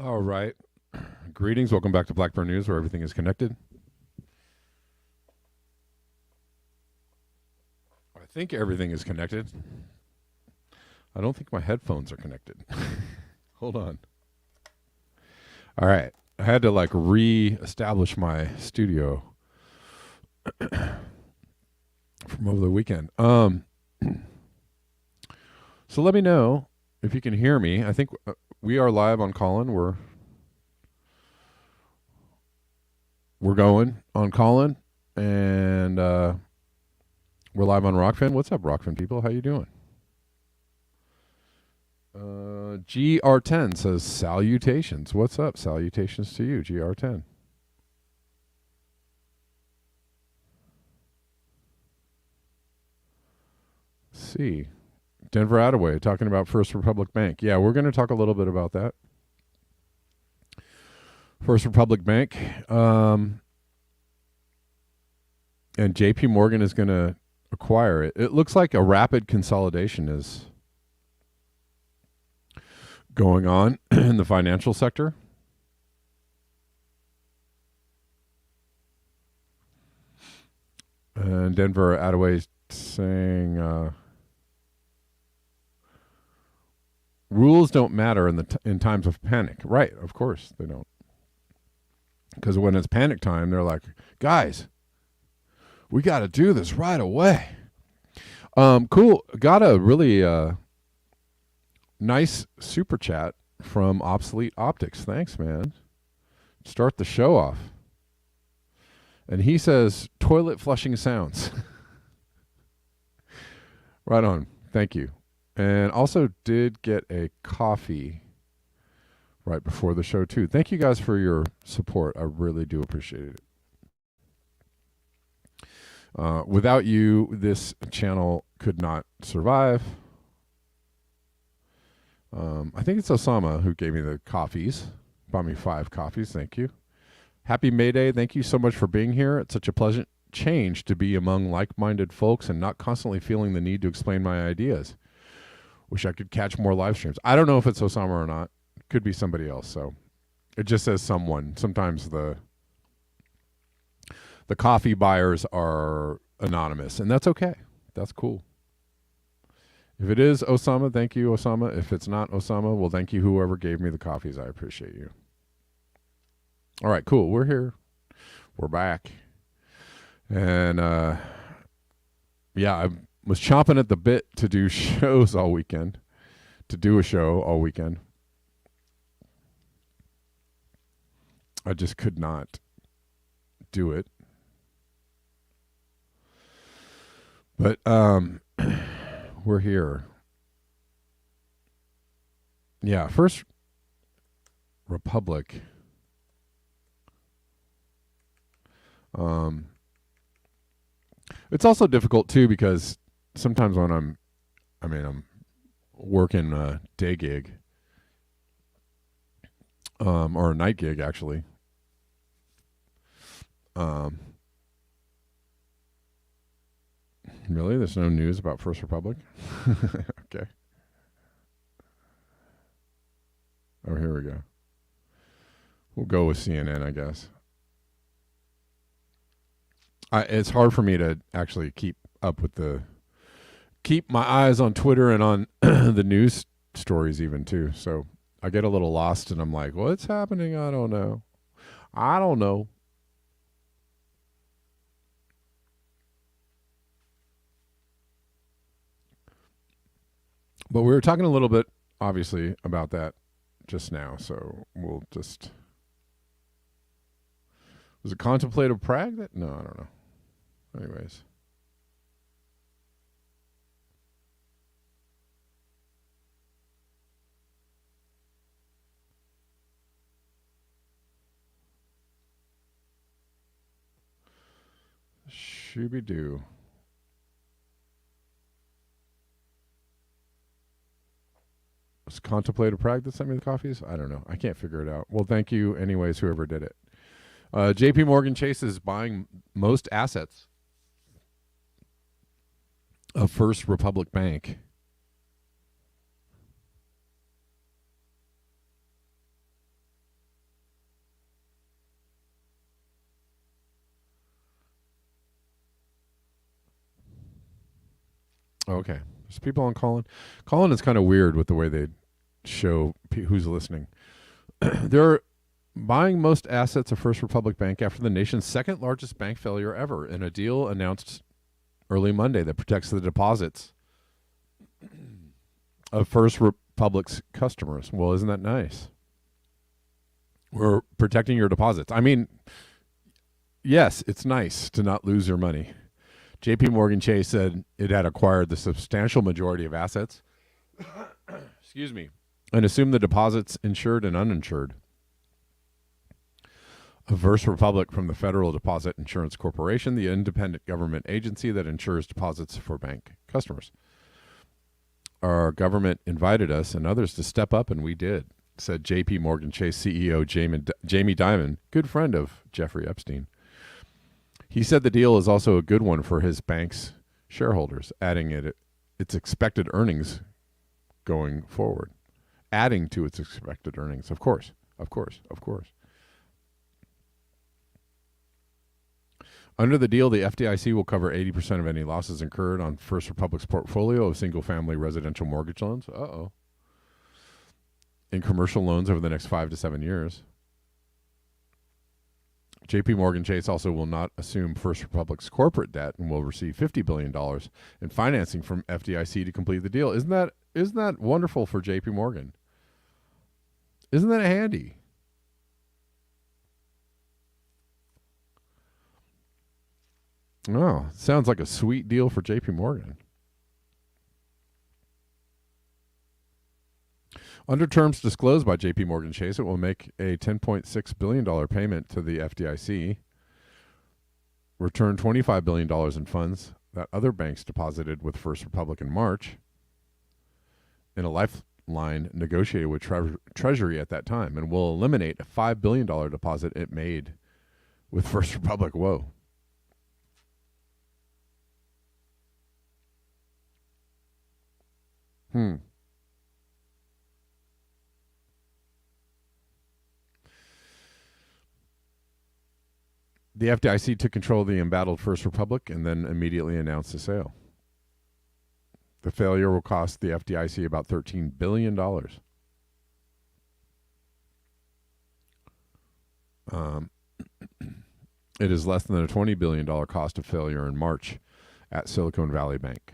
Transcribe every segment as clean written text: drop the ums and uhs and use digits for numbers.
All right. Greetings. Welcome back to Blackburn News, where everything is connected. I think everything is connected. I don't think my headphones are connected. Hold on. All right. I had to re-establish my studio from over the weekend. So let me know if you can hear me. I think we are live on Callin. We're going on Callin, and we're live on Rockfin. What's up, Rockfin people? How you doing? GR10 says salutations. What's up? Salutations to you, GR10. Let's see. Denver Attaway talking about First Republic Bank. Yeah, we're going to talk a little bit about that. First Republic Bank. And JP Morgan is going to acquire it. It looks like a rapid consolidation is going on in the financial sector. And Denver Attaway saying rules don't matter in times of panic. Right, of course they don't. Because when it's panic time, they're like, guys, we got to do this right away. Cool. Got a really nice super chat from Obsolete Optics. Thanks, man. Start the show off. And he says, toilet flushing sounds. Right on. Thank you. And also did get a coffee right before the show, too. Thank you guys for your support. I really do appreciate it. Without you, this channel could not survive. I think it's Osama who gave me the coffees. Bought me 5 coffees. Thank you. Happy May Day. Thank you so much for being here. It's such a pleasant change to be among like-minded folks and not constantly feeling the need to explain my ideas. Wish I could catch more live streams. I don't know if it's Osama or not. It could be somebody else. So it just says someone. Sometimes the coffee buyers are anonymous, and that's okay. That's cool. If it is Osama, thank you, Osama. If it's not Osama, well, thank you, whoever gave me the coffees. I appreciate you. All right, cool. We're here. We're back. And, yeah, I was chomping at the bit to do shows all weekend, to do a show all weekend. I just could not do it. But we're here. Yeah, First Republic. It's also difficult too because sometimes when I'm working a day gig, or a night gig actually. Really? There's no news about First Republic? Okay. Oh, here we go. We'll go with CNN, I guess. It's hard for me to actually keep my eyes on Twitter and on the news stories even too. So I get a little lost and I'm like, what's happening? I don't know. But we were talking a little bit, obviously, about that just now. So we'll just... Was it Contemplative Prague? No, I don't know. Anyways. Shooby-doo. Was Contemplative Prague that sent me the coffees? I don't know. I can't figure it out. Well, thank you anyways, whoever did it. JP Morgan Chase is buying most assets of First Republic Bank. Okay. There's people on Colin. Colin is kind of weird with the way they show who's listening. They're buying most assets of First Republic Bank after the nation's second largest bank failure ever in a deal announced early Monday that protects the deposits of First Republic's customers. Well, isn't that nice? We're protecting your deposits. I mean, yes, it's nice to not lose your money. JP Morgan Chase said it had acquired the substantial majority of assets, excuse me, and assumed the deposits insured and uninsured of First Republic from the Federal Deposit Insurance Corporation, the independent government agency that insures deposits for bank customers. Our government invited us and others to step up, and we did, said JP Morgan Chase CEO Jamie Dimon, good friend of Jeffrey Epstein. He said the deal is also a good one for his bank's shareholders, adding its expected earnings going forward. Adding to its expected earnings, of course. Under the deal, the FDIC will cover 80% of any losses incurred on First Republic's portfolio of single-family residential mortgage loans. In commercial loans over the next 5 to 7 years. JP Morgan Chase also will not assume First Republic's corporate debt and will receive $50 billion in financing from FDIC to complete the deal. Isn't that wonderful for JP Morgan? Isn't that handy? Oh, sounds like a sweet deal for JP Morgan. Under terms disclosed by JP Morgan Chase, it will make a $10.6 billion payment to the FDIC, return $25 billion in funds that other banks deposited with First Republic in March in a lifeline negotiated with Treasury at that time, and will eliminate a $5 billion deposit it made with First Republic. Whoa. The FDIC took control of the embattled First Republic and then immediately announced the sale. The failure will cost the FDIC about $13 billion. It is less than a $20 billion cost of failure in March at Silicon Valley Bank.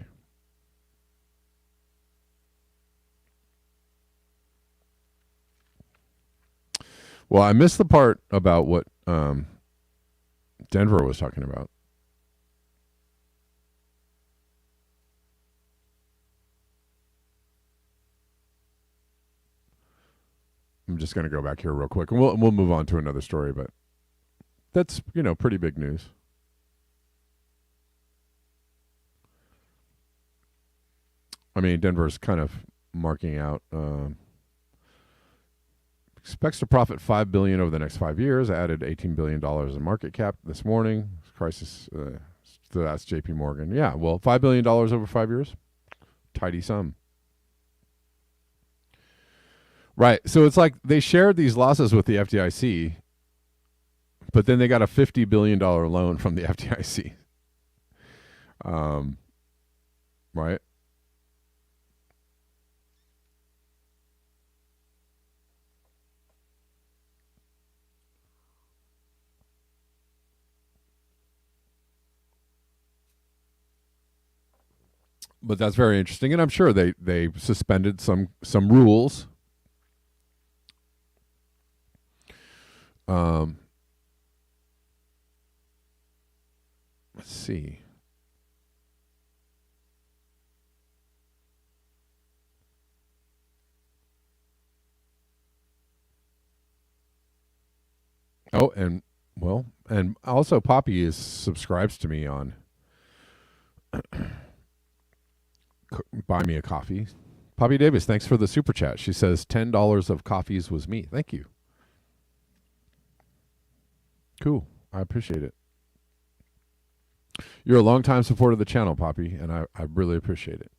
Well, I missed the part about what Denver was talking about. I'm just going to go back here real quick, and we'll move on to another story, but that's, pretty big news. I mean, Denver's kind of marking out expects to profit $5 billion over the next 5 years, added $18 billion in market cap this morning. Crisis, so that's JP Morgan. Yeah, well, $5 billion over 5 years, tidy sum. Right, so it's like they shared these losses with the FDIC, but then they got a $50 billion loan from the FDIC. Right? But that's very interesting, and I'm sure they suspended some rules. Let's see. Oh, and also Poppy subscribes to me on Buy Me a Coffee. Poppy Davis, thanks for the super chat. She says $10 of coffees was me. Thank you. Cool. I appreciate it. You're a longtime supporter of the channel, Poppy, and I really appreciate it.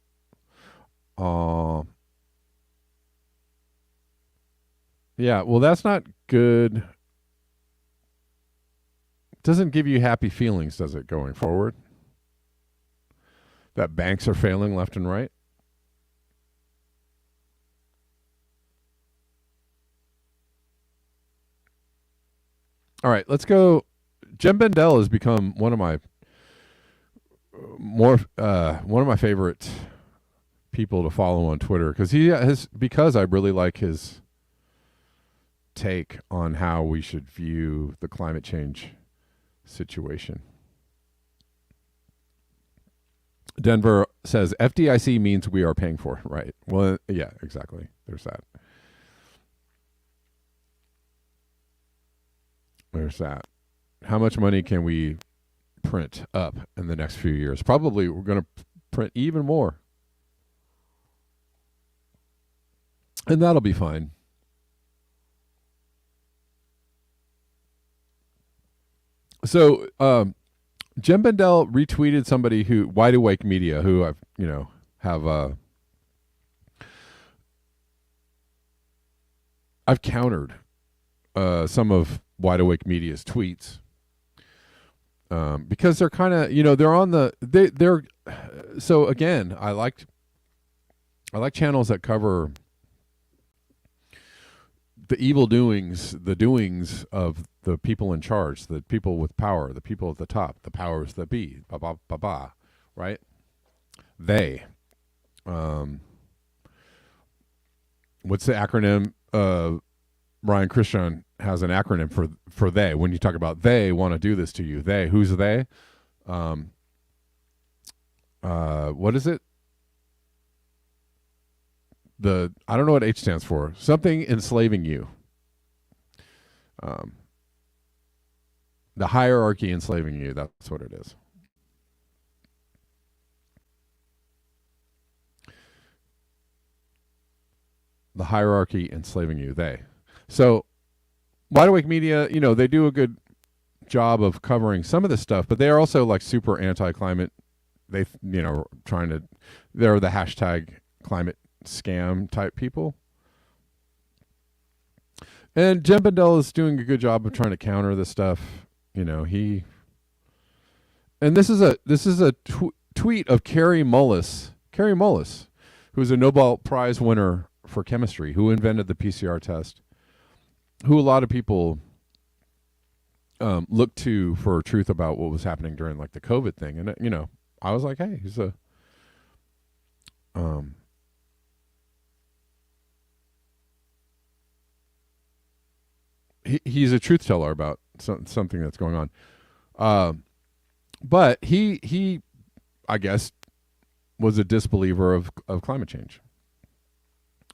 Yeah, well, that's not good. Doesn't give you happy feelings, does it, going forward? that banks are failing left and right. All right, let's go. Jem Bendell has become one of my favorite people to follow on Twitter because I really like his take on how we should view the climate change situation. Denver says FDIC means we are paying for it, right? Well, yeah, exactly. There's that. There's that. How much money can we print up in the next few years? Probably we're going to print even more. And that'll be fine. So, Jem Bendell retweeted somebody who Wide Awake Media, who I've I've countered some of Wide Awake Media's tweets because they're kind of they're on they're so again I like channels that cover the evil doings, the doings of the people in charge, the people with power, the people at the top, the powers that be, right? They. What's the acronym? Ryan Christian has an acronym for they. When you talk about they want to do this to you, they, who's they? What is it? I don't know what H stands for. Something enslaving you. The hierarchy enslaving you. That's what it is. The hierarchy enslaving you. They. So, Wide Awake Media, they do a good job of covering some of this stuff, but they are also like super anti-climate. They're the hashtag climate scam type people. And Jem Bendell is doing a good job of trying to counter this stuff. And this is a tweet of Kary Mullis, who is a Nobel Prize winner for chemistry, who invented the PCR test, who a lot of people looked to for truth about what was happening during like the COVID thing. And I was like, hey, he's a he's a truth teller about something that's going on. But he, I guess, was a disbeliever of climate change.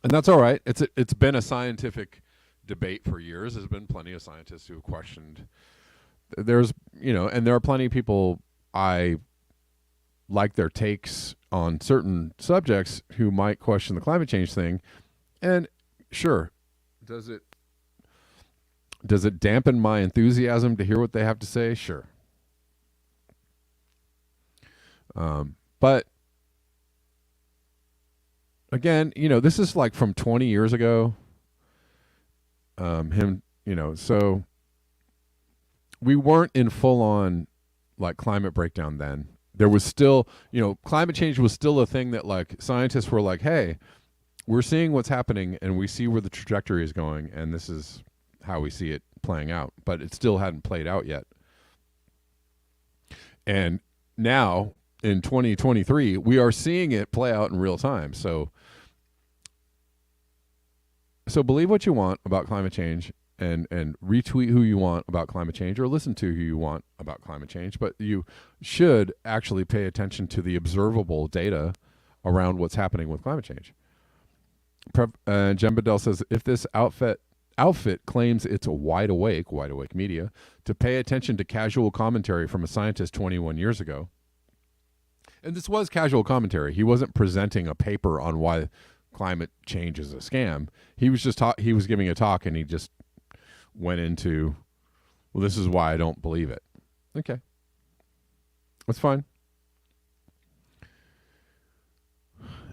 And that's all right. It's been a scientific debate for years. There's been plenty of scientists who have questioned. And there are plenty of people I like their takes on certain subjects who might question the climate change thing. And sure, does it dampen my enthusiasm to hear what they have to say? Sure. But again, this is like from 20 years ago. So we weren't in full on like climate breakdown then. There was still, climate change was still a thing that like scientists were like, hey, we're seeing what's happening and we see where the trajectory is going, and this is how we see it playing out, but it still hadn't played out yet. And now in 2023, we are seeing it play out in real time. So believe what you want about climate change and retweet who you want about climate change, or listen to who you want about climate change, but you should actually pay attention to the observable data around what's happening with climate change. Jem Bendell says, if this outfit claims it's a Wide Awake Media, to pay attention to casual commentary from a scientist 21 years ago. And this was casual commentary. He wasn't presenting a paper on why climate change is a scam. He was just he was giving a talk, and he just went into, well, this is why I don't believe it. Okay. That's fine.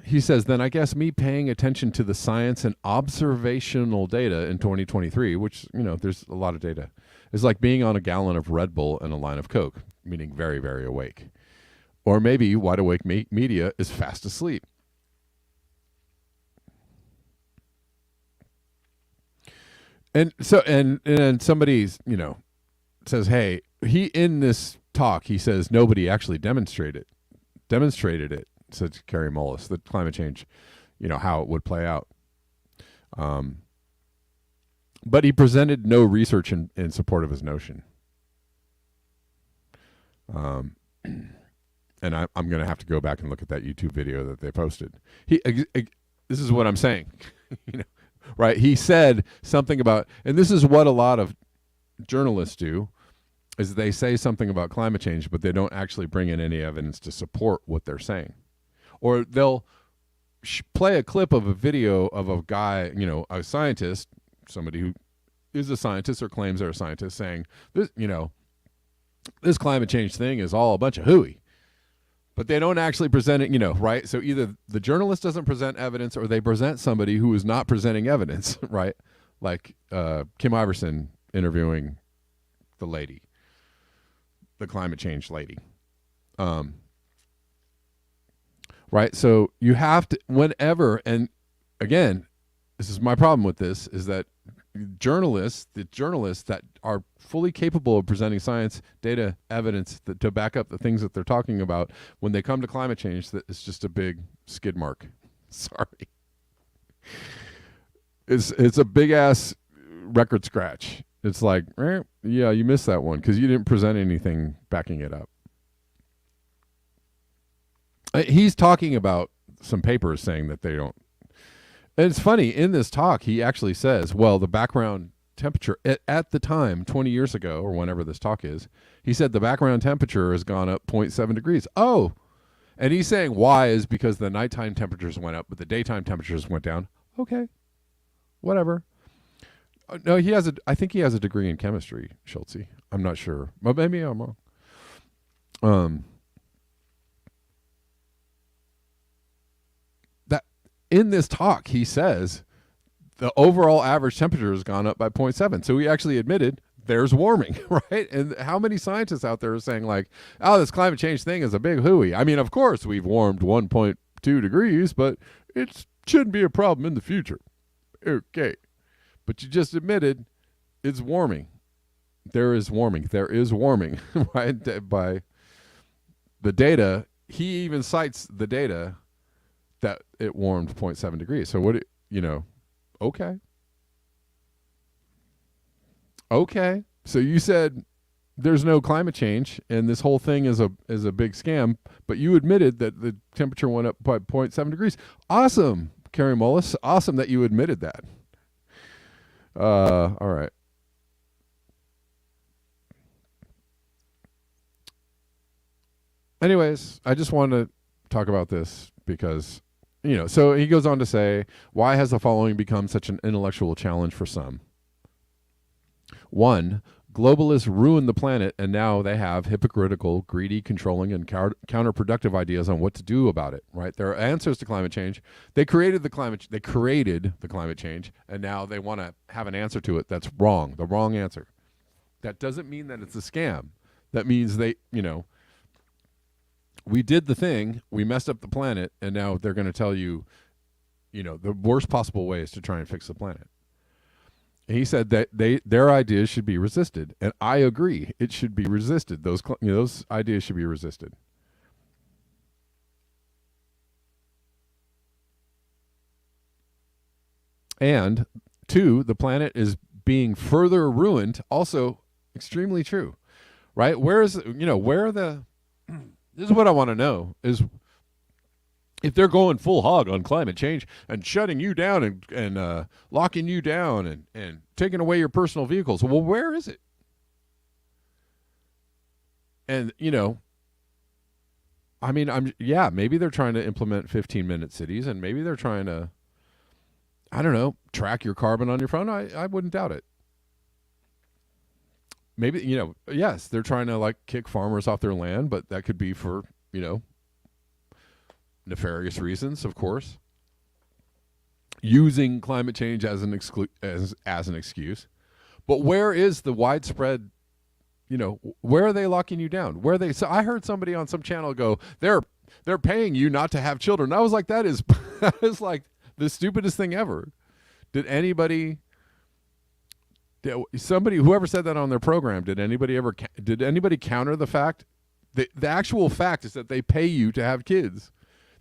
He says, then I guess me paying attention to the science and observational data in 2023, which, there's a lot of data, is like being on a gallon of Red Bull and a line of Coke, meaning very, very awake. Or maybe wide awake media is fast asleep. And so, and somebody's, says, hey, he in this talk, he says nobody actually demonstrated it, said Kary Mullis, that climate change, how it would play out. But he presented no research in support of his notion. And I'm going to have to go back and look at that YouTube video that they posted. This is what I'm saying, right? He said something about, and this is what a lot of journalists do, is they say something about climate change, but they don't actually bring in any evidence to support what they're saying. Or they'll play a clip of a video of a guy, a scientist, somebody who is a scientist or claims they're a scientist, saying, this climate change thing is all a bunch of hooey. But they don't actually present it, right? So either the journalist doesn't present evidence or they present somebody who is not presenting evidence, right? Like Kim Iverson interviewing the lady, the climate change lady. Right? So you have to, whenever, and again, this is my problem with this, is that the journalists that are fully capable of presenting science, data, evidence to back up the things that they're talking about, when they come to climate change, that it's just a big skid mark. Sorry. It's a big ass record scratch. It's like, yeah, you missed that one because you didn't present anything backing it up. He's talking about some papers saying that they don't. And it's funny, in this talk, he actually says, well, the background temperature at the time, 20 years ago, or whenever this talk is, he said the background temperature has gone up 0.7 degrees. Oh, and he's saying why is because the nighttime temperatures went up, but the daytime temperatures went down. Okay, whatever. No, I think he has a degree in chemistry, Schultze. I'm not sure. But maybe I'm wrong. In this talk, he says the overall average temperature has gone up by 0.7. So he actually admitted there's warming, right? And how many scientists out there are saying like, oh, this climate change thing is a big hooey. I mean, of course, we've warmed 1.2 degrees, but it shouldn't be a problem in the future. Okay. But you just admitted it's warming. There is warming, right? By the data, he even cites the data that it warmed 0.7 degrees. So what, okay. So you said there's no climate change and this whole thing is a big scam, but you admitted that the temperature went up by 0.7 degrees. Awesome, Kary Mullis. Awesome that you admitted that. All right. Anyways, I just wanted to talk about this because so he goes on to say, why has the following become such an intellectual challenge for some? 1, globalists ruined the planet and now they have hypocritical, greedy, controlling, and counterproductive ideas on what to do about it, right? There are answers to climate change. They created the climate change, and now they want to have an answer to it that's wrong, the wrong answer. That doesn't mean that it's a scam. That means they, we did the thing, we messed up the planet, and now they're going to tell you, the worst possible ways to try and fix the planet. And he said that their ideas should be resisted, and I agree, it should be resisted. Those ideas should be resisted. And 2, the planet is being further ruined. Also, extremely true, right? Where are the this is what I want to know, is if they're going full hog on climate change and shutting you down and locking you down and taking away your personal vehicles, well, where is it? And, I mean, maybe they're trying to implement 15-minute cities, and maybe they're trying to, I don't know, track your carbon on your phone. I wouldn't doubt it. Maybe, yes, they're trying to kick farmers off their land, but that could be for, nefarious reasons, of course. Using climate change as an excuse. But where is the widespread, where are they locking you down? Where are they? So I heard somebody on some channel go, they're paying you not to have children. I was like, that is like the stupidest thing ever. Did anybody, whoever said that on their program, did anybody counter the fact? The actual fact is that they pay you to have kids.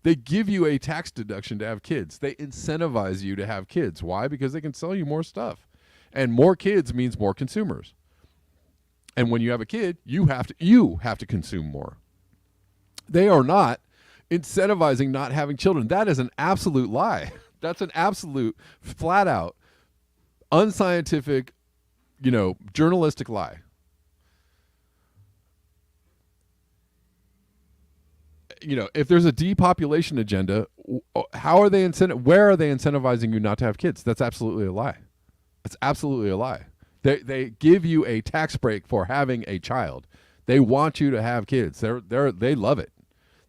They give you a tax deduction to have kids. They incentivize you to have kids. Why? Because they can sell you more stuff. And more kids means more consumers. And when you have a kid, you have to consume more. They are not incentivizing not having children. That is an absolute lie. That's an absolute flat out unscientific, journalistic lie. If there's a depopulation agenda, where are they incentivizing you not to have kids? That's absolutely a lie. It's absolutely a lie. They give you a tax break for having a child. They want you to have kids. They love it.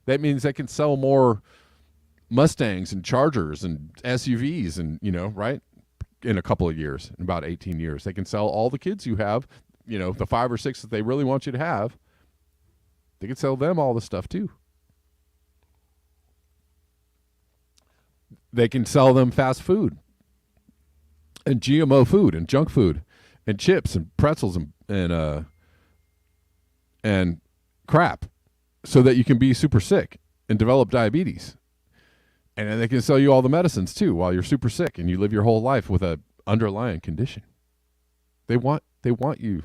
That means they can sell more Mustangs and Chargers and SUVs and, right? In a couple of years, in about 18 years. They can sell all the kids you have, the 5 or 6 that they really want you to have. They can sell them all the stuff too. They can sell them fast food and GMO food and junk food and chips and pretzels and crap so that you can be super sick and develop diabetes. And then they can sell you all the medicines too while you're super sick and you live your whole life with a underlying condition. They want you.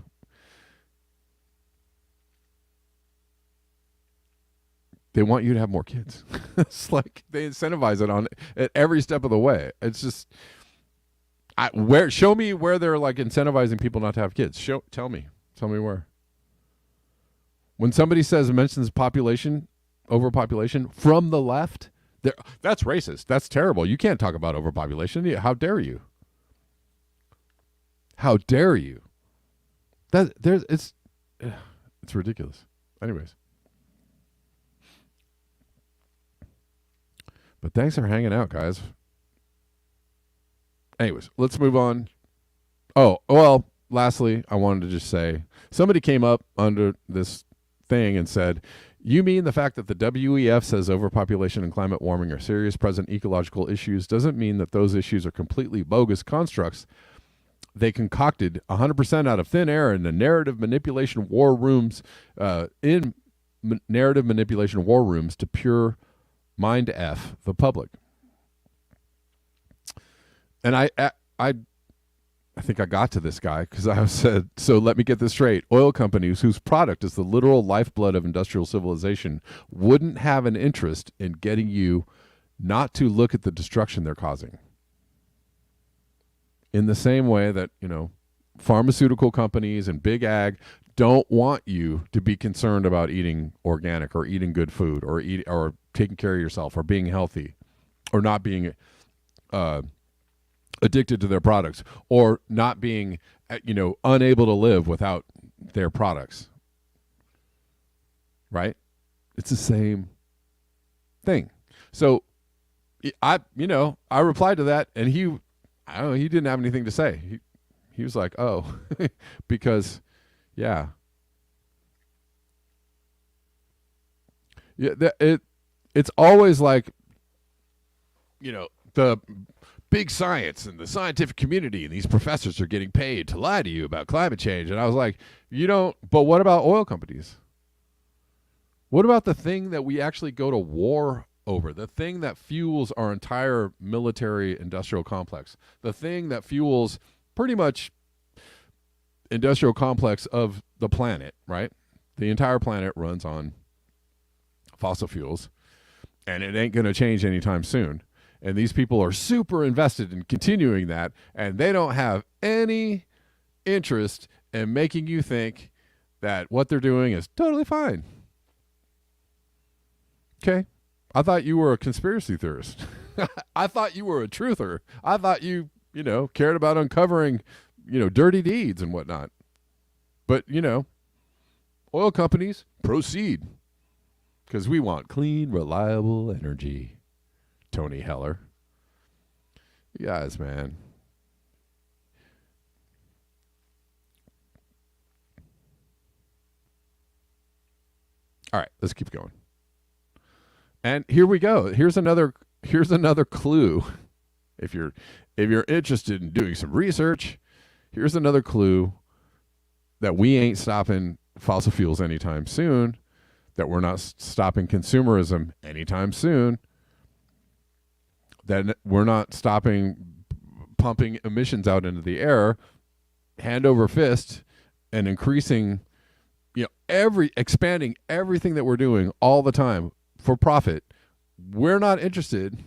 They want you to have more kids. It's like they incentivize it at every step of the way. It's just, show me where they're like incentivizing people not to have kids. Tell me where. When somebody mentions overpopulation from the left, that's racist. That's terrible. You can't talk about overpopulation. How dare you? How dare you? It's ridiculous. Anyways. But thanks for hanging out, guys. Anyways, let's move on. Oh, well, lastly, I wanted to just say, somebody came up under this thing and said, you mean the fact that the WEF says overpopulation and climate warming are serious present ecological issues doesn't mean that those issues are completely bogus constructs they concocted 100% out of thin air in the narrative manipulation war rooms, narrative manipulation war rooms to pure mind F the public. And I think I got to this guy because I said, so let me get this straight. Oil companies whose product is the literal lifeblood of industrial civilization wouldn't have an interest in getting you not to look at the destruction they're causing. In the same way that, pharmaceutical companies and big ag don't want you to be concerned about eating organic or eating good food or taking care of yourself or being healthy or not being addicted to their products or not being, unable to live without their products. Right? It's the same thing. So I replied to that and he didn't have anything to say. He was like, oh, because, yeah. Yeah, it's always like, the big science and the scientific community and these professors are getting paid to lie to you about climate change. And I was like, but what about oil companies? What about the thing that we actually go to war over, the thing that fuels our entire military industrial complex, the thing that fuels pretty much industrial complex of the planet, right? The entire planet runs on fossil fuels, and it ain't going to change anytime soon. And these people are super invested in continuing that, and they don't have any interest in making you think that what they're doing is totally fine. Okay? I thought you were a conspiracy theorist. I thought you were a truther. I thought you, cared about uncovering, dirty deeds and whatnot. But, oil companies, proceed. Because we want clean, reliable energy. Tony Heller. You guys, man. All right, let's keep going. And here we go. Here's another clue. If you're interested in doing some research, here's another clue that we ain't stopping fossil fuels anytime soon, that we're not stopping consumerism anytime soon, that we're not stopping pumping emissions out into the air hand over fist and increasing, expanding everything that we're doing all the time for profit. We're not interested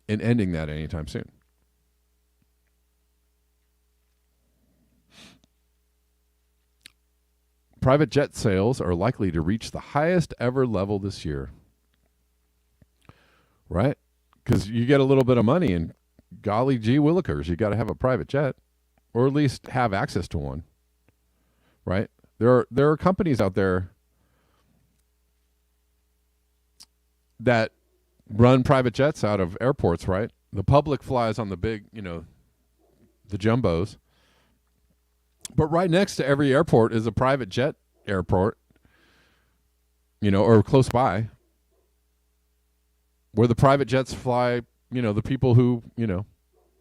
in ending that anytime soon. Private jet sales are likely to reach the highest ever level this year. Right? Because you get a little bit of money, and golly gee willikers, you got to have a private jet, or at least have access to one. Right? There are companies out there that run private jets out of airports, right? The public flies on the big, the jumbos. But right next to every airport is a private jet airport, or close by, where the private jets fly, the people who,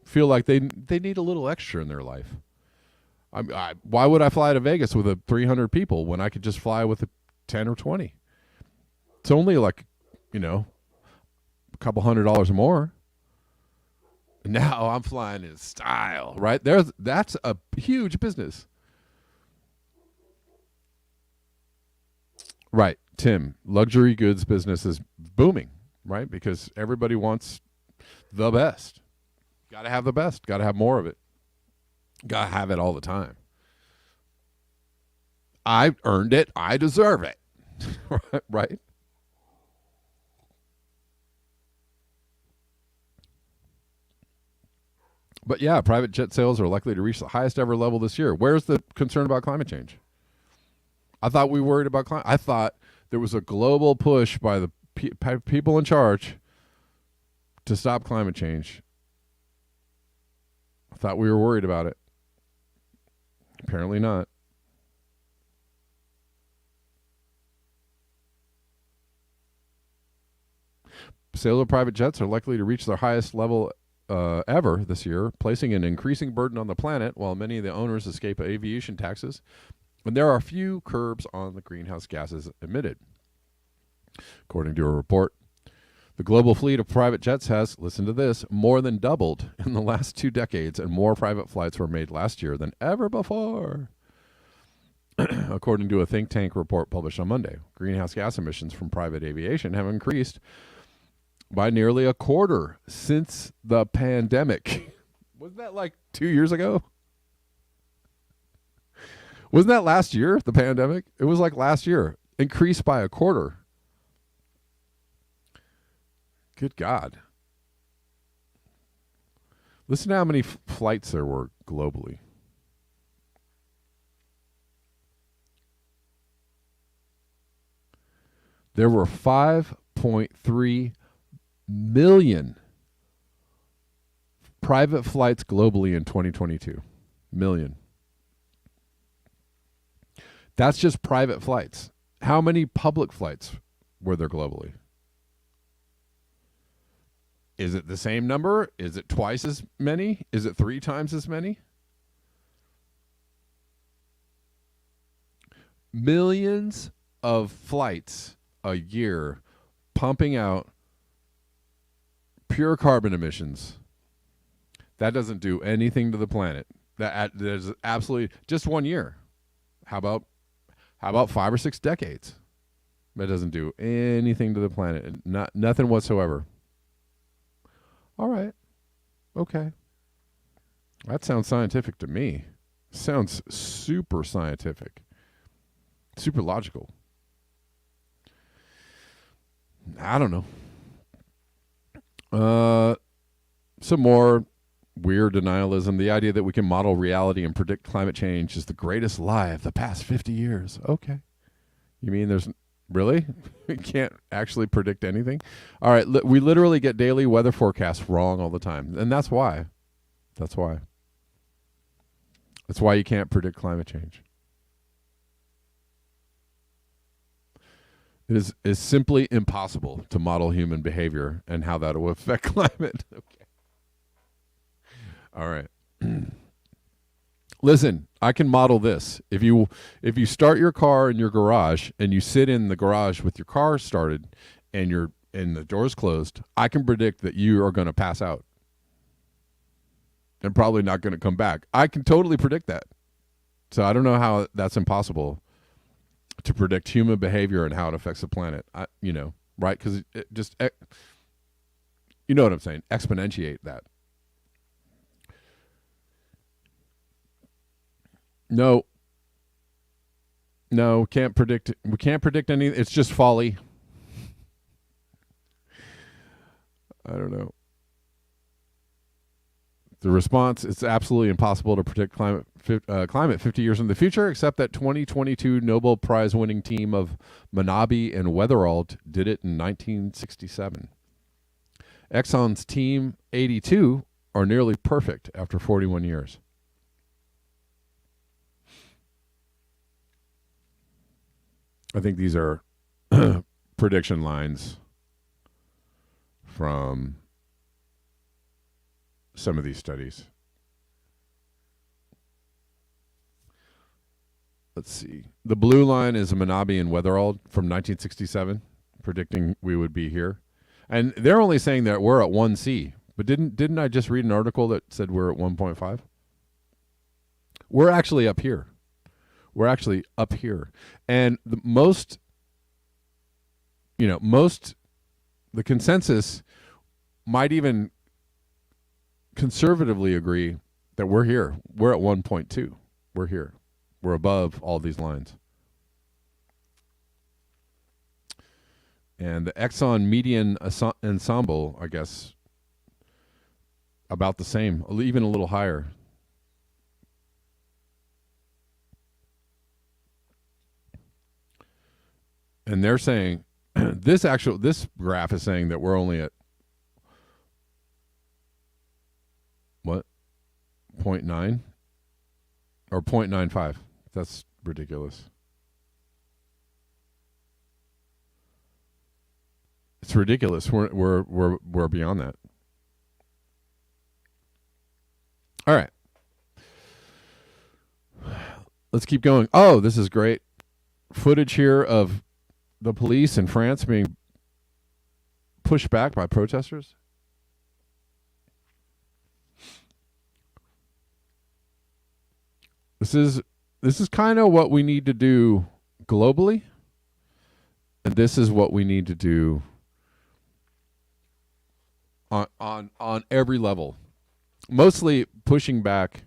feel like they need a little extra in their life. Why would I fly to Vegas with 300 people when I could just fly with 10 or 20? It's only like, a couple $100 more. Now I'm flying in style, right? That's a huge business. Right, Tim, luxury goods business is booming, right? Because everybody wants the best. Got to have the best. Got to have more of it. Got to have it all the time. I earned it. I deserve it. Right? But yeah, private jet sales are likely to reach the highest ever level this year. Where's the concern about climate change? I thought we worried about climate. I thought there was a global push by the people in charge to stop climate change. I thought we were worried about it. Apparently not. Sales of private jets are likely to reach their highest level ever this year, placing an increasing burden on the planet while many of the owners escape aviation taxes. And there are few curbs on the greenhouse gases emitted. According to a report, the global fleet of private jets has, listen to this, more than doubled in the last 2 decades, and more private flights were made last year than ever before. According to a think tank report published on Monday, greenhouse gas emissions from private aviation have increased by nearly a quarter since the pandemic. Wasn't that like 2 years ago? Wasn't that last year, the pandemic? It was like last year. Increased by a quarter. Good God. Listen to how many flights there were globally. There were 5.3 million private flights globally in 2022. Million. That's just private flights. How many public flights were there globally? Is it the same number? Is it twice as many? Is it 3 times as many? Millions of flights a year pumping out pure carbon emissions. That doesn't do anything to the planet. There's absolutely just 1 year. How about 5 or 6 decades? That doesn't do anything to the planet. Nothing whatsoever. All right. Okay. That sounds scientific to me. Sounds super scientific. Super logical. I don't know. Some more weird denialism. The idea that we can model reality and predict climate change is the greatest lie of the past 50 years. Okay. You mean there's... Really? We can't actually predict anything? All right. We literally get daily weather forecasts wrong all the time. And that's why. That's why you can't predict climate change. It is simply impossible to model human behavior and how that will affect climate. Okay. All right. Listen, I can model this. If you start your car in your garage and you sit in the garage with your car started and the door's closed, I can predict that you are going to pass out and probably not going to come back. I can totally predict that. So I don't know how that's impossible to predict human behavior and how it affects the planet. Right? Because it just, you know what I'm saying? Exponentiate that. No, can't predict. We can't predict any. It's just folly. I don't know. The response: it's absolutely impossible to predict climate 50 years in the future, except that 2022 Nobel Prize winning team of Manabe and Weatherald did it in 1967. Exxon's Team 82 are nearly perfect after 41 years. I think these are prediction lines from some of these studies. Let's see. The blue line is Manabe and Weatherald from 1967, predicting we would be here. And they're only saying that we're at 1C. But didn't I just read an article that said we're at 1.5? We're actually up here. We're actually up here. And the consensus might even conservatively agree that we're here. We're at 1.2. We're here. We're above all these lines. And the Exxon median ensemble, I guess, about the same, even a little higher. And they're saying this graph is saying that we're only at what? 0.9 or 0.95. That's ridiculous. It's ridiculous. We're beyond that. All right. Let's keep going. Oh, this is great. Footage here of the police in France being pushed back by protesters. This is kind of what we need to do globally, and this is what we need to do on every level. Mostly pushing back.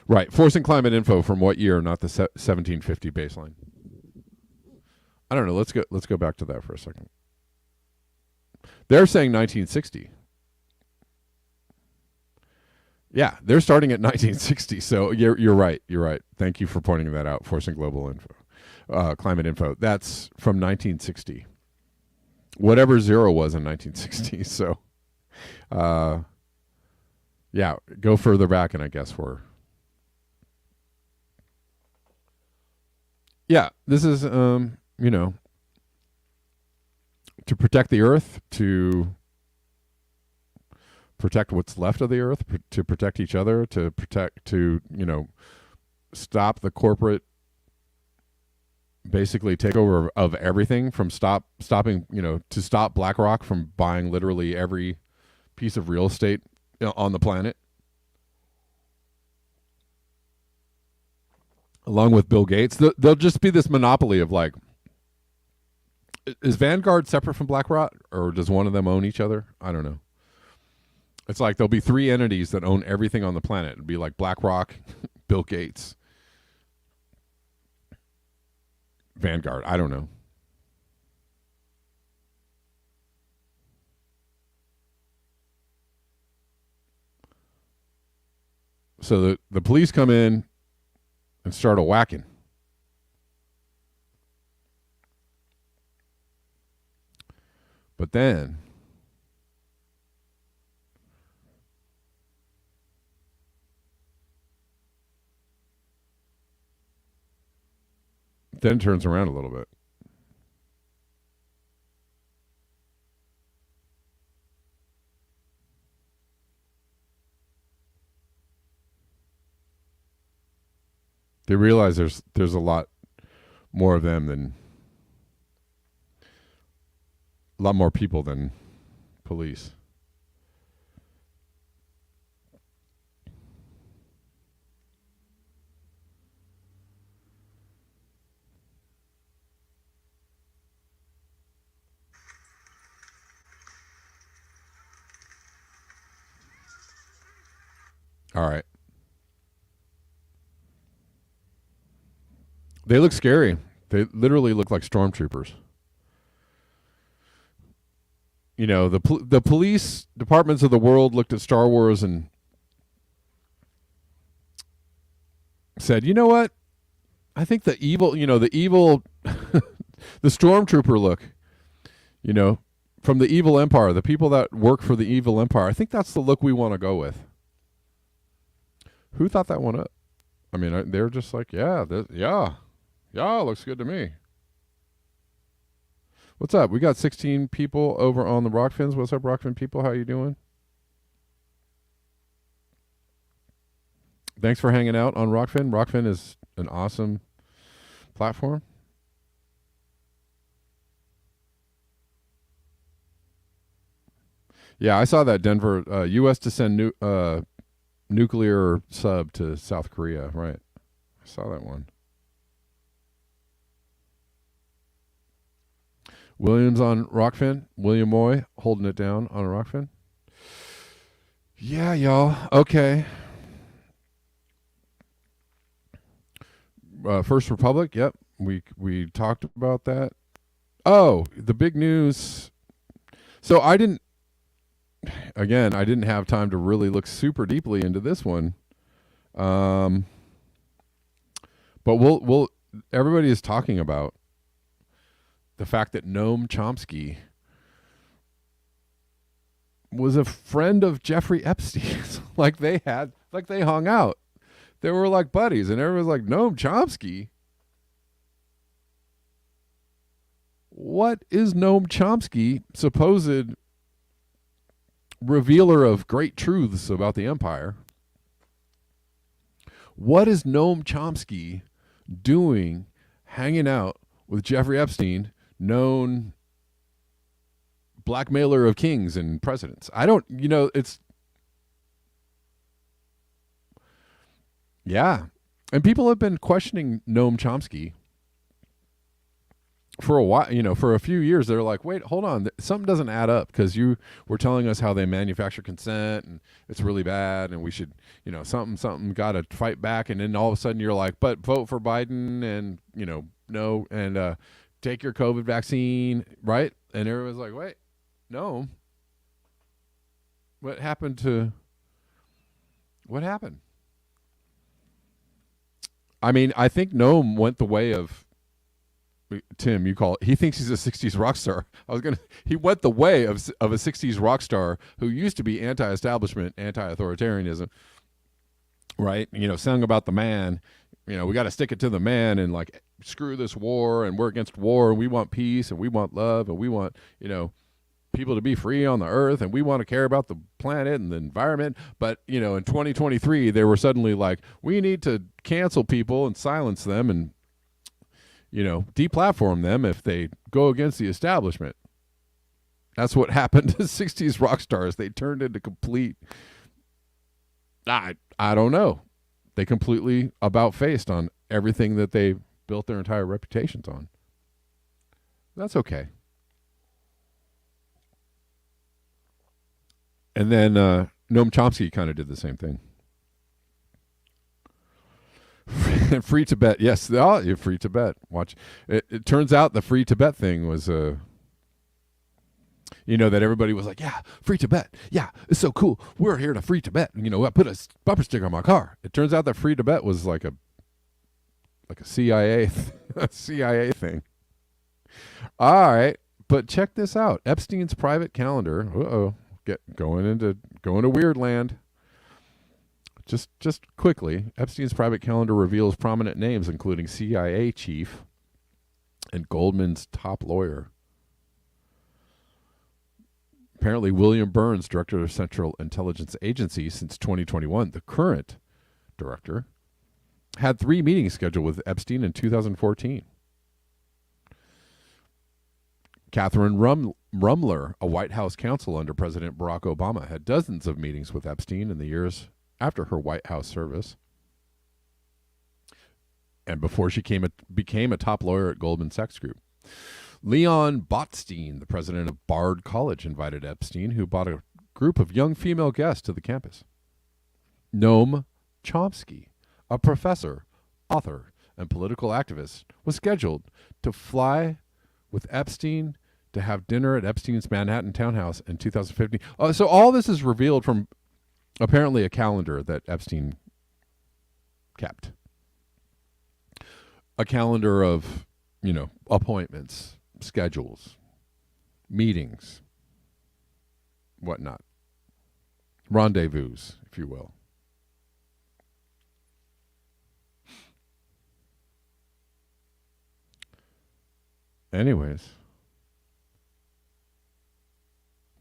Right, forcing climate info from what year, not the 1750 baseline. I don't know. Let's go back to that for a second. They're saying 1960. Yeah, they're starting at 1960. So you're right. You're right. Thank you for pointing that out. Forcing global info, climate info. That's from 1960. Whatever zero was in 1960. So, yeah, go further back, and I guess we're. Yeah, this is to protect the earth, to protect what's left of the earth, to protect each other, to stop the corporate basically takeover of everything, from stopping to stop BlackRock from buying literally every piece of real estate on the planet, along with Bill Gates. There'll just be this monopoly of like, is Vanguard separate from BlackRock, or does one of them own each other? I don't know. It's like there'll be three entities that own everything on the planet. It'd be like BlackRock, Bill Gates, Vanguard. I don't know. So the police come in and start a whacking. But then Then it turns around a little bit. They realize there's a lot more of them than a lot more people than police. All right. They look scary. They literally look like stormtroopers. You know, the police departments of the world looked at Star Wars and said, "You know what? I think the evil, the stormtrooper look, from the evil empire, the people that work for the evil empire, I think that's the look we want to go with." Who thought that one up? I mean, they're just like, yeah, looks good to me. What's up? We got 16 people over on the Rockfins. What's up, Rockfin people? How you doing? Thanks for hanging out on Rockfin. Rockfin is an awesome platform. Yeah, I saw that Denver, U.S. to send nuclear sub to South Korea. Right. I saw that one. Williams on Rockfin. William Moy holding it down on Rockfin. Yeah, y'all. Okay. First Republic. Yep. We talked about that. Oh, the big news. So I didn't have time to really look super deeply into this one. But we'll everybody is talking about the fact that Noam Chomsky was a friend of Jeffrey Epstein. like they hung out. They were like buddies, and everyone's like, Noam Chomsky? What is Noam Chomsky, supposed revealer of great truths about the empire? What is Noam Chomsky doing hanging out with Jeffrey Epstein, known blackmailer of kings and presidents? Yeah. And people have been questioning Noam Chomsky for a while, for a few years. They're like, wait, hold on. Something doesn't add up, because you were telling us how they manufacture consent and it's really bad and we should, something got to fight back. And then all of a sudden you're like, but vote for Biden and, no, and take your COVID vaccine, right? And everyone's like, wait, no. What happened? I mean, I think Noam went the way of Tim. He thinks he's a 60s rock star. He went the way of a 60s rock star who used to be anti-establishment, anti-authoritarianism, right? Sang about the man. We got to stick it to the man and like screw this war, and we're against war, and we want peace, and we want love, and we want, people to be free on the earth, and we want to care about the planet and the environment. But, in 2023, they were suddenly like, we need to cancel people and silence them and, deplatform them if they go against the establishment. That's what happened to 60s rock stars. They turned into complete, I don't know. They completely about-faced on everything that they built their entire reputations on. That's okay. And then Noam Chomsky kind of did the same thing. Free Tibet. Yes, Free Tibet. Watch. It turns out the Free Tibet thing was, that everybody was like, yeah, Free Tibet. Yeah, it's so cool. We're here to free Tibet. I put a bumper sticker on my car. It turns out that Free Tibet was like a CIA, CIA thing. All right, but check this out. Epstein's private calendar. Going into weird land. Just quickly, Epstein's private calendar reveals prominent names, including CIA chief and Goldman's top lawyer. Apparently, William Burns, director of Central Intelligence Agency since 2021, the current director, had 3 meetings scheduled with Epstein in 2014. Catherine Rumler, a White House counsel under President Barack Obama, had dozens of meetings with Epstein in the years after her White House service and before she became a top lawyer at Goldman Sachs Group. Leon Botstein, the president of Bard College, invited Epstein, who brought a group of young female guests to the campus. Noam Chomsky, a professor, author, and political activist, was scheduled to fly with Epstein to have dinner at Epstein's Manhattan townhouse in 2015. So all this is revealed from apparently a calendar that Epstein kept. A calendar of, appointments, schedules, meetings, whatnot. Rendezvous, if you will. Anyways,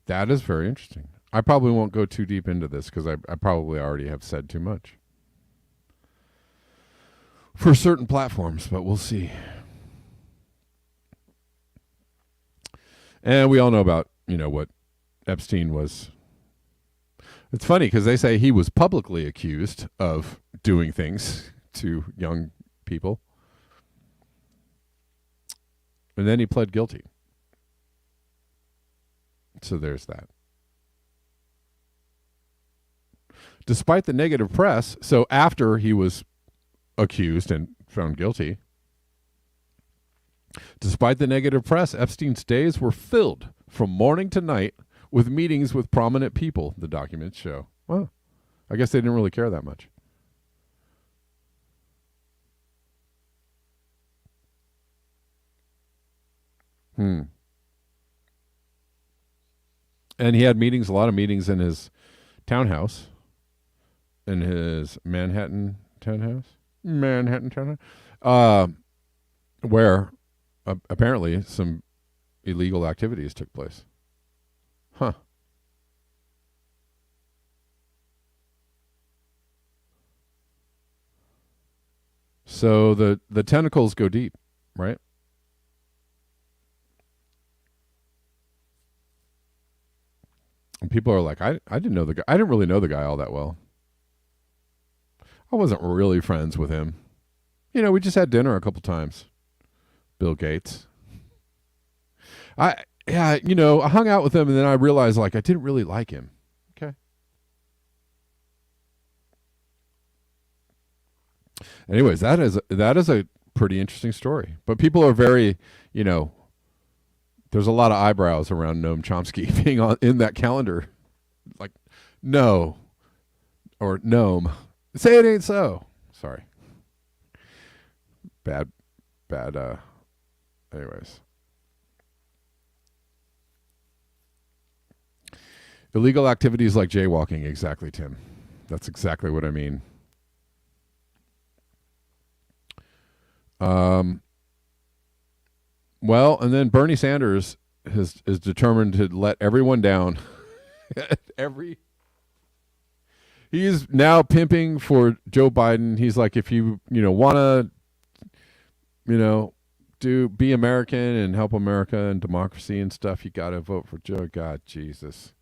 that is very interesting. I probably won't go too deep into this because I probably already have said too much for certain platforms, but we'll see. And we all know about, what Epstein was. It's funny because they say he was publicly accused of doing things to young people. And then he pled guilty. So there's that. Despite the negative press, so after he was accused and found guilty, despite the negative press, Epstein's days were filled from morning to night with meetings with prominent people, the documents show. Well, I guess they didn't really care that much. And he had meetings, a lot of meetings in his townhouse, in his Manhattan townhouse, where apparently some illegal activities took place. Huh. So the tentacles go deep, right? And people are like, I didn't know the guy. I didn't really know the guy all that well. I wasn't really friends with him. We just had dinner a couple times. Bill Gates. I hung out with him and then I realized I didn't really like him. Okay. Anyways, that is a pretty interesting story. But people are very, there's a lot of eyebrows around Noam Chomsky being in that calendar. Like, no. Or Noam. Say it ain't so. Sorry. Bad, anyways. Illegal activities like jaywalking. Exactly, Tim. That's exactly what I mean. Well, and then Bernie Sanders is determined to let everyone down. He's now pimping for Joe Biden. He's like, if you want to, be American and help America and democracy and stuff, you got to vote for Joe. God, Jesus.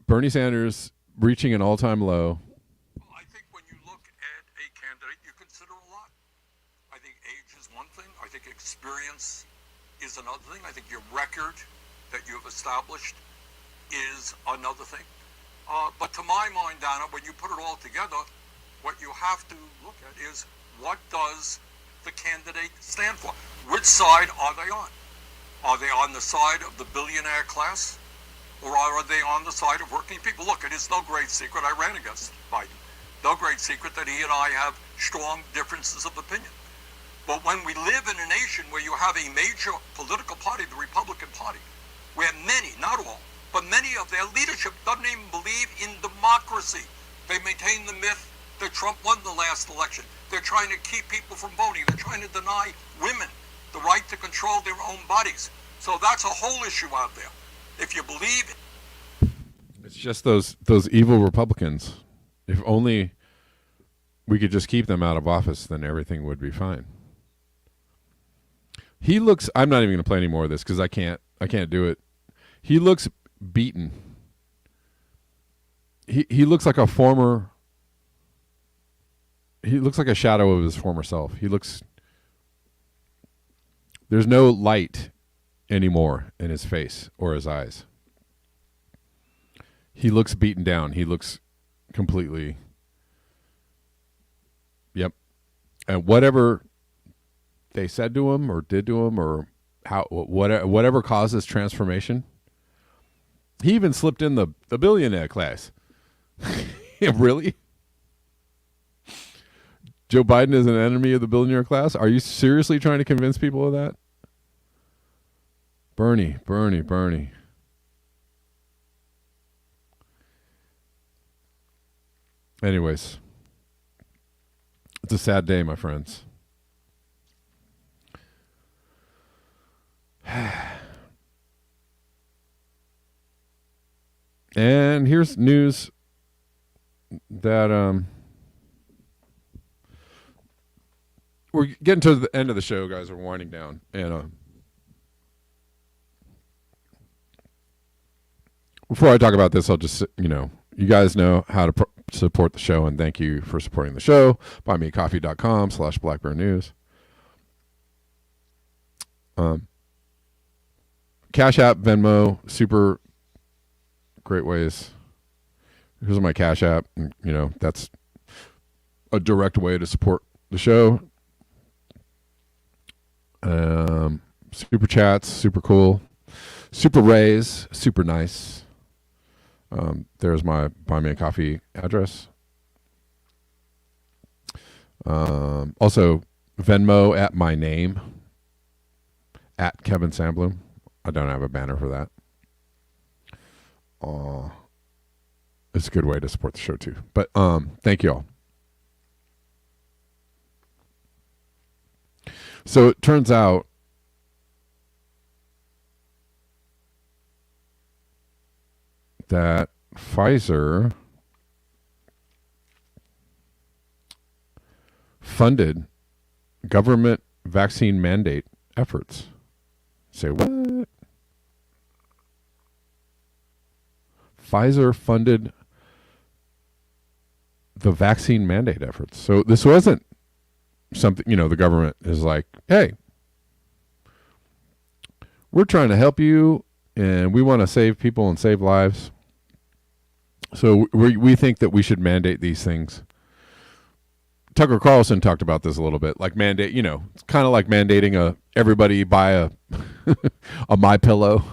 Bernie Sanders reaching an all-time low. I think when you look at a candidate, you consider a lot. I think age is one thing. I think experience is another thing. I think your record that you've established is another thing. But to my mind, Donna, when you put it all together, what you have to look at is what does the candidate stand for? Which side are they on? Are they on the side of the billionaire class? Or are they on the side of working people? Look, it is no great secret I ran against Biden. No great secret that he and I have strong differences of opinion. But when we live in a nation where you have a major political party, the Republican Party, where many, not all, but many of their leadership doesn't even believe in democracy. They maintain the myth that Trump won the last election. They're trying to keep people from voting. They're trying to deny women the right to control their own bodies. So that's a whole issue out there. If you believe it's just those evil Republicans. If only we could just keep them out of office, then everything would be fine. He looks, I'm not even going to play any more of this because I can't do it. He looks beaten. He looks like a shadow of his former self. There's no light anymore in his face or his eyes. He looks beaten down. He looks completely, yep. And whatever they said to him or did to him or whatever caused this transformation, he even slipped in the billionaire class. Really? Joe Biden is an enemy of the billionaire class? Are you seriously trying to convince people of that? Bernie. Anyways, it's a sad day, my friends. And here's news that we're getting to the end of the show, guys. We're winding down, and before I talk about this, I'll just, you guys know how to support the show, and thank you for supporting the show. buymeacoffee.com/blackbearnews. Cash App, Venmo, super great ways. Here's my Cash App. That's a direct way to support the show. Super chats, super cool. Super raise, super nice. There's my Buy Me a Coffee address. Also, Venmo at my name, at Kevin Sandblum. I don't have a banner for that. It's a good way to support the show too. But thank you all. So it turns out that Pfizer funded government vaccine mandate efforts. Say what? Pfizer funded the vaccine mandate efforts. So this wasn't something, the government is like, hey, we're trying to help you and we want to save people and save lives. So we think that we should mandate these things. Tucker Carlson talked about this a little bit, like mandate, it's kind of like mandating everybody buy a MyPillow.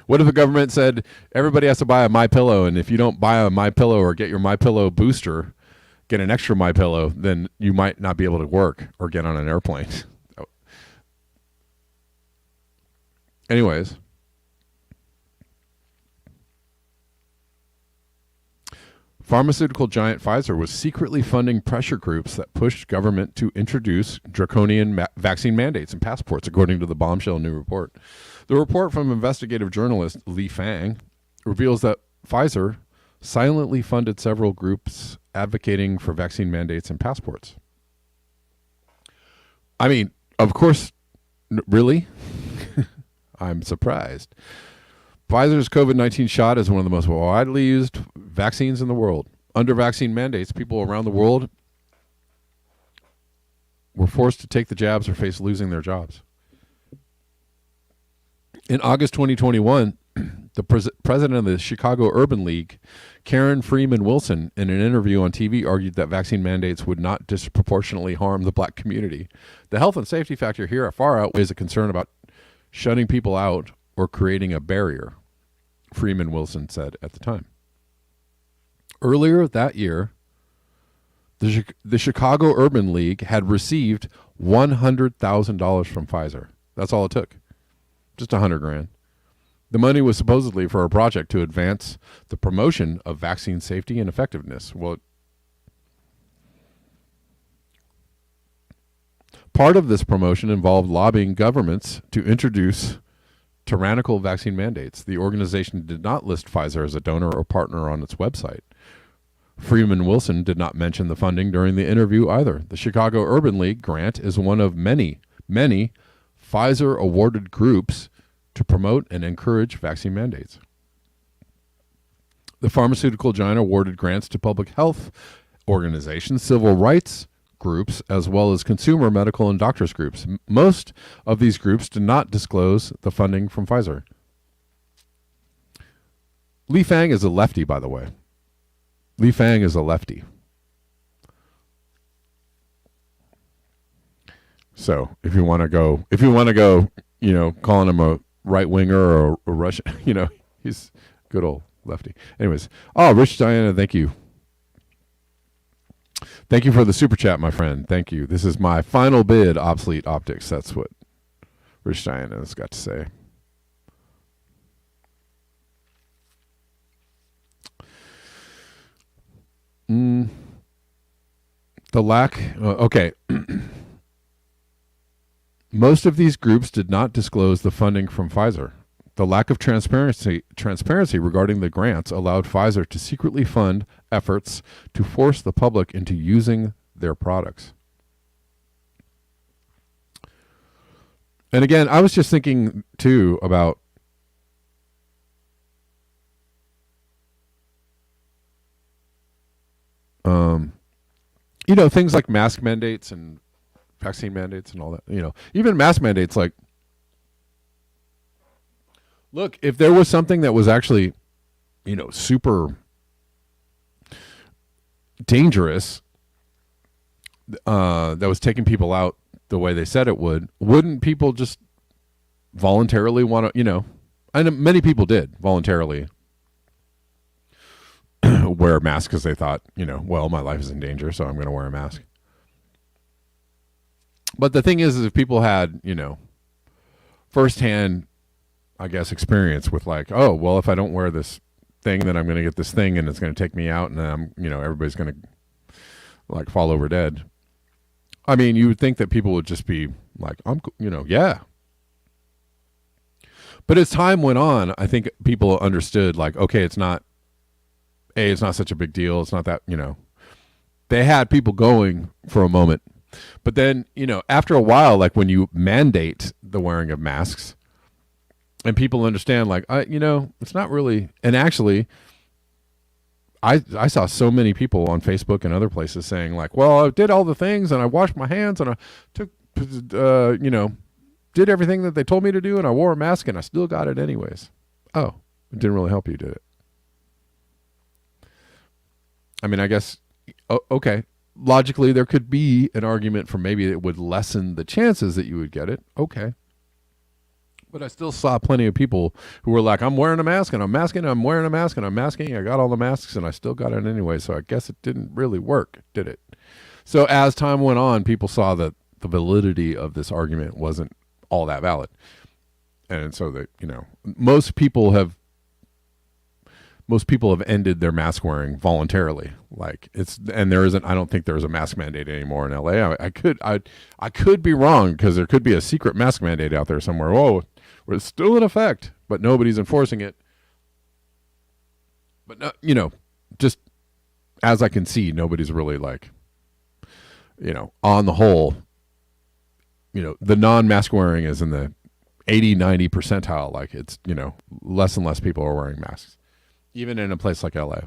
What if the government said everybody has to buy a MyPillow, and if you don't buy a MyPillow or get your MyPillow booster, get an extra MyPillow, then you might not be able to work or get on an airplane. Anyways, pharmaceutical giant Pfizer was secretly funding pressure groups that pushed government to introduce draconian vaccine mandates and passports, according to the bombshell new report. The report from investigative journalist Li Fang reveals that Pfizer silently funded several groups advocating for vaccine mandates and passports. I mean, of course, really? I'm surprised. Pfizer's COVID-19 shot is one of the most widely used vaccines in the world. Under vaccine mandates, people around the world were forced to take the jabs or face losing their jobs. In August 2021, the president of the Chicago Urban League, Karen Freeman Wilson, in an interview on TV, argued that vaccine mandates would not disproportionately harm the black community. The health and safety factor here far outweighs a concern about shutting people out or creating a barrier, Freeman Wilson said at the time. Earlier that year, the Chicago Urban League had received $100,000 from Pfizer. That's all it took. Just $100,000. The money was supposedly for a project to advance the promotion of vaccine safety and effectiveness. Well, Part of this promotion involved lobbying governments to introduce tyrannical vaccine mandates. The organization did not list Pfizer as a donor or partner on its website. Freeman Wilson did not mention the funding during the interview either. The Chicago Urban League grant is one of many, many Pfizer-awarded groups to promote and encourage vaccine mandates. The pharmaceutical giant awarded grants to public health organizations, civil rights groups, as well as consumer, medical, and doctors groups. Most of these groups did not disclose the funding from Pfizer. Li Fang is a lefty, by the way. Li Fang is a lefty. So if you want to go, calling him a right winger or a Russian, he's good old lefty. Anyways, Rich Diana, thank you. Thank you for the super chat, my friend. Thank you. This is my final bid, Obsolete Optics. That's what Rich Diana has got to say. The lack, okay. Most of these groups did not disclose the funding from Pfizer. The lack of transparency regarding the grants allowed Pfizer to secretly fund efforts to force the public into using their products. And again, I was just thinking too about things like mask mandates and vaccine mandates and all that, even mask mandates, like, look, if there was something that was actually, super dangerous, that was taking people out the way they said it would, wouldn't people just voluntarily want to, and many people did voluntarily wear a mask because they thought, well, my life is in danger, so I'm going to wear a mask. But the thing is if people had, firsthand, I guess, experience with like, oh, well, if I don't wear this thing, then I'm going to get this thing and it's going to take me out and I'm, everybody's going to like fall over dead. I mean, you would think that people would just be like, yeah. But as time went on, I think people understood like, okay, it's not such a big deal. It's not that, they had people going for a moment. But then, after a while, like when you mandate the wearing of masks and people understand like, it's not really, and actually I saw so many people on Facebook and other places saying like, well, I did all the things and I washed my hands and I took, did everything that they told me to do and I wore a mask and I still got it anyways. Oh, it didn't really help you, did it? I mean, I guess, okay, logically there could be an argument for maybe it would lessen the chances that you would get it. Okay. But I still saw plenty of people who were like, I'm wearing a mask and I'm masking, I'm wearing a mask and I'm masking. I got all the masks and I still got it anyway. So I guess it didn't really work, did it? So as time went on, people saw that the validity of this argument wasn't all that valid. And so that, most people have ended their mask wearing voluntarily. Like I don't think there's a mask mandate anymore in LA. I could be wrong because there could be a secret mask mandate out there somewhere. Oh, it's still in effect, but nobody's enforcing it. But no, just as I can see, nobody's really like, on the whole, the non-mask wearing is in the 80-90 percentile. Like it's, less and less people are wearing masks. Even in a place like LA.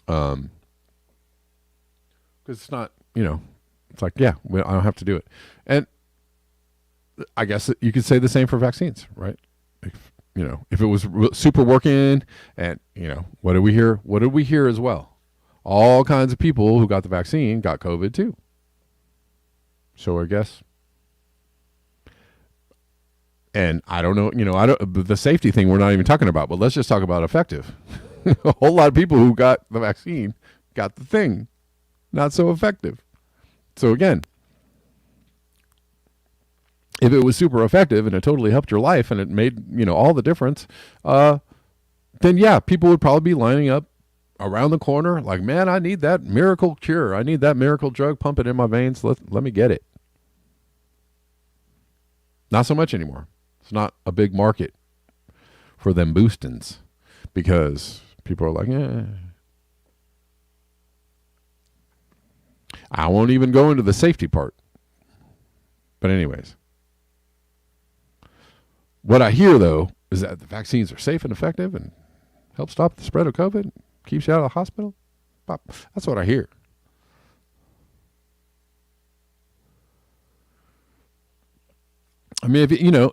Because it's not, it's like, yeah, I don't have to do it. And I guess you could say the same for vaccines, right? If it was super working and, what did we hear? What did we hear as well? All kinds of people who got the vaccine got COVID too. So I guess. And I don't know, the safety thing we're not even talking about, but let's just talk about effective. A whole lot of people who got the vaccine got the thing. Not so effective. So again, if it was super effective and it totally helped your life and it made, all the difference, then yeah, people would probably be lining up around the corner like, man, I need that miracle cure. I need that miracle drug, pump it in my veins. Let me get it. Not so much anymore. It's not a big market for them boostings because people are like, I won't even go into the safety part. But anyways, what I hear, though, is that the vaccines are safe and effective and help stop the spread of COVID, keeps you out of the hospital. That's what I hear. I mean,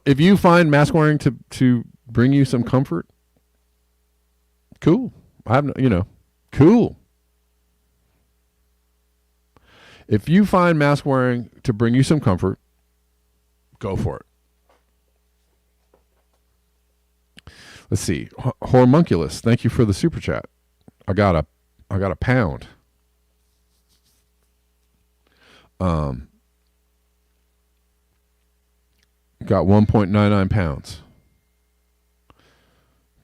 if you find mask wearing to bring you some comfort, cool. Cool. If you find mask wearing to bring you some comfort, go for it. Let's see. Hormunculus, thank you for the super chat. I got a pound. Got 1.99 pounds.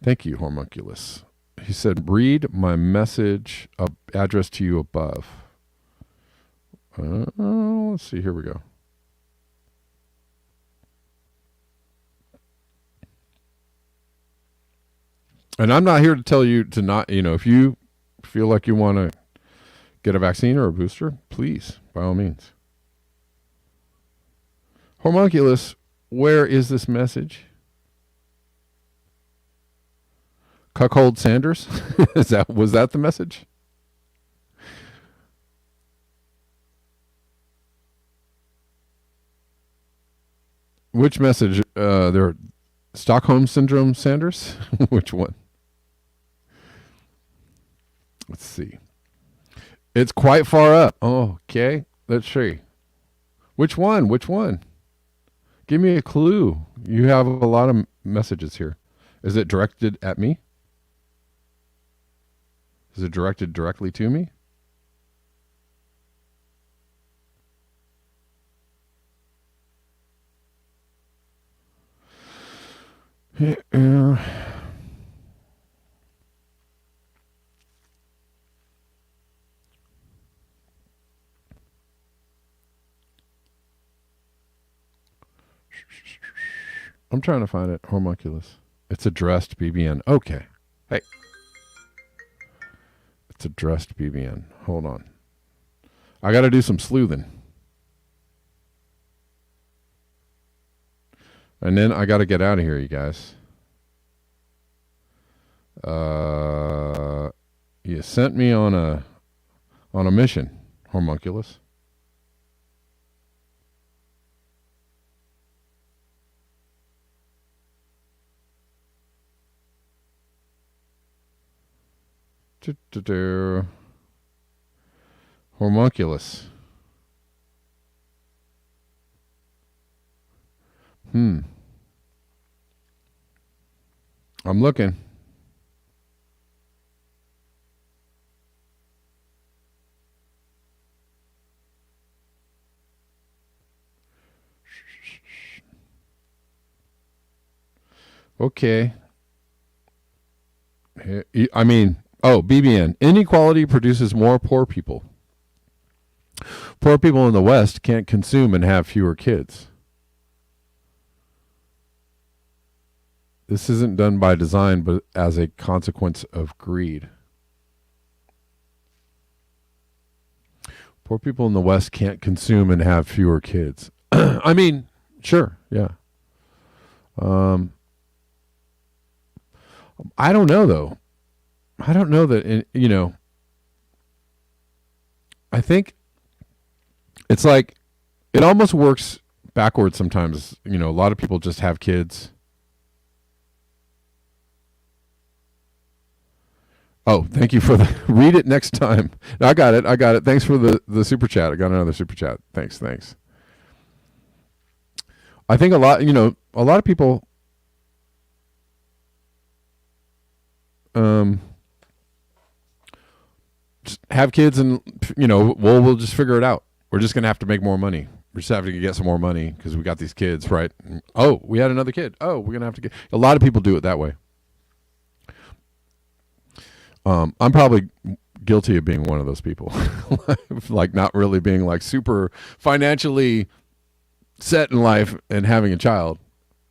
Thank you, Hormunculus. He said, read my message address to you above. Let's see. Here we go. And I'm not here to tell you to not, if you feel like you want to get a vaccine or a booster, please, by all means. Hormunculus, where is this message? Cuckold Sanders? Was that the message? Which message? There, Stockholm Syndrome Sanders? Which one? Let's see. It's quite far up. Oh, okay. Let's see. Which one? Give me a clue. You have a lot of messages here. Is it directed at me? Is it directed directly to me? I'm trying to find it. Hormunculus. It's addressed BBN. Okay. Hey. It's addressed BBN. Hold on. I got to do some sleuthing. And then I got to get out of here, you guys. You sent me on a mission, Hormunculus. Hormunculus. I'm looking. Okay. I mean, BBN. Inequality produces more poor people. Poor people in the West can't consume and have fewer kids. This isn't done by design, but as a consequence of greed. Poor people in the West can't consume and have fewer kids. I mean, sure, yeah. I don't know, though. I don't know that, I think it's like, it almost works backwards sometimes. A lot of people just have kids. Oh, thank you for the read it next time. I got it. Thanks for the super chat. I got another super chat. Thanks. I think a lot of people just have kids and we'll just figure it out. We're just going to have to make more money. We're just having to get some more money because we got these kids, right? Oh, we had another kid. Oh, we're going to have to get a lot of people do it that way. I'm probably guilty of being one of those people, like not really being like super financially set in life and having a child,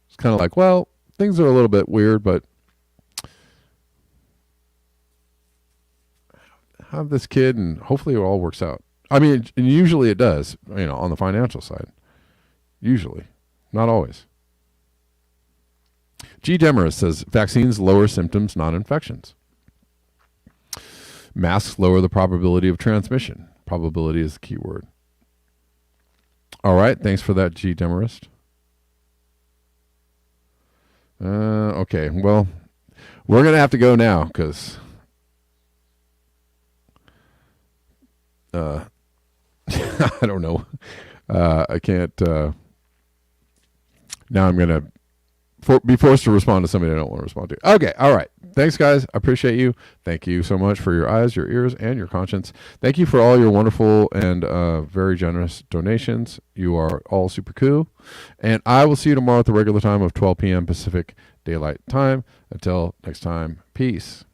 it's kind of like, well, things are a little bit weird, but have this kid and hopefully it all works out. I mean, and usually it does, on the financial side. Usually. Not always. G. Demarest says, vaccines lower symptoms, not infections. Masks lower the probability of transmission. Probability is the key word. All right. Thanks for that, G. Demarest. Okay. Well, we're going to have to go now because I don't know. I can't. Now I'm going to be forced to respond to somebody I don't want to respond to. Okay. All right. Thanks, guys. I appreciate you. Thank you so much for your eyes, your ears, and your conscience. Thank you for all your wonderful and very generous donations. You are all super cool. And I will see you tomorrow at the regular time of 12 p.m. Pacific Daylight Time. Until next time, peace.